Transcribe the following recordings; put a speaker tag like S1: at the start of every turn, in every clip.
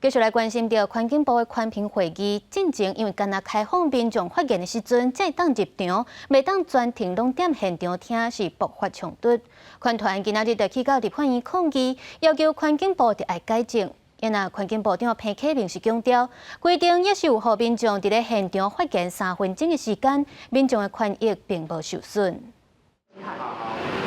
S1: 继续来关心到环境部的环评会议进前，因为干那开放民众发言的时阵才当入场，未当全程拢踮现场听是爆发冲突。环团今仔日就去到立法院抗议，要求环境部得爱改正。因那环境部长潘启明是强调，规定也是有互民众伫咧现场发言3分钟的时间，民众的权益并无受损。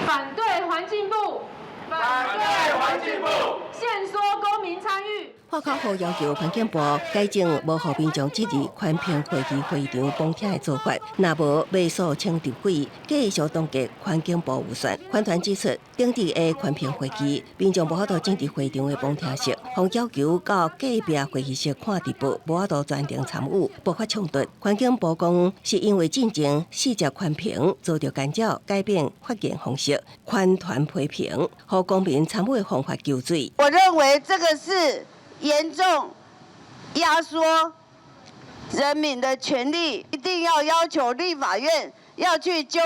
S2: 反对环境部，
S3: 反对环境部，
S2: 限缩公民参与。
S4: 花口湖要求环境部改正无互民众质疑环评会议会议场帮听的做法，若无未诉清敌匪，继续冻结环境部预算。环团指出，顶日的环评会议，民众无法度进入会场的帮听室，方要求到隔壁会议室看直播，无法度全程参与，爆发冲突。环境部讲，是因为进前4节环评遭到干扰，改变发言方式，环团批评，互公民参与的方法纠罪。
S5: 我认为这个是严重压缩人民的权利，一定要要求立法院要去纠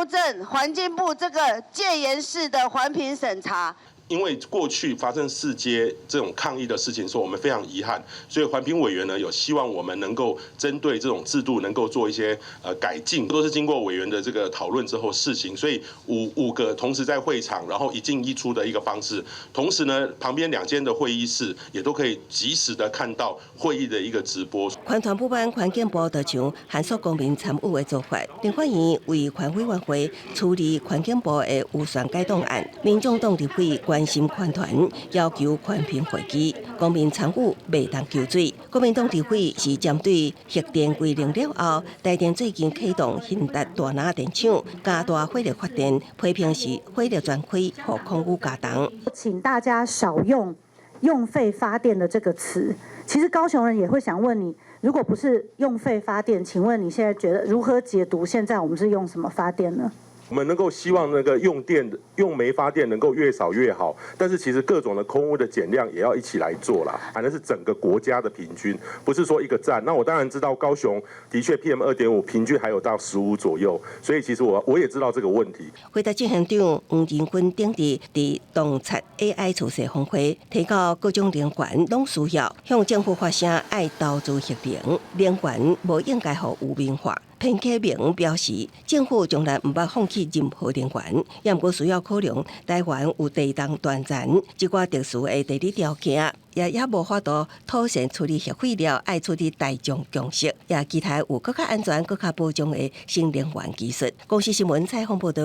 S5: 正环境部这个戒严式的环评审查。
S3: 因为过去发生4阶这种抗议的事情，说我们非常遗憾，所以环评委员呢有希望我们能够针对这种制度能够做一些改进，都是经过委员的这个讨论之后试行，所以五个同时在会场，然后一进一出的一个方式，同时呢旁边2间的会议室也都可以及时的看到会议的一个直播。
S4: 环团不办环境部就像限缩公民参与的做法，立法院为环委员会处理环境部的预算改动案，民众党立委关心环团要求环评会议，公民参与未当纠罪。国民党立委是针对核电规定了后，台电最近启动兴达大拿电厂加大火力发电，批评是火力全开，互空污加重。
S6: 请大家少用用费发电的这个词。其实高雄人也会想问你，如果不是用费发电，请问你现在觉得如何解读现在我们是用什么发电呢？
S7: 我们能够希望那个用煤发电能够越少越好，但是其实各种的空污的减量也要一起来做啦，反正是整个国家的平均，不是说一个站。那我当然知道高雄的确 PM2.5 平均还有到15左右，所以其实我也知道这个问题。
S4: 回答执行长黄仁勋顶日伫洞察 AI 措施峰会，提到各种能源拢需要向政府发声，爱投资核能，能源无应该互污名化。潘启明表示，政府从来唔捌放弃任何能源，也毋过需要考量台湾有地动断层一寡特殊的地理条件，也无法度妥善处理核废料，爱处理大众共识，也期待有更加安全、更加保障的新能源技术。公司新闻采访报道。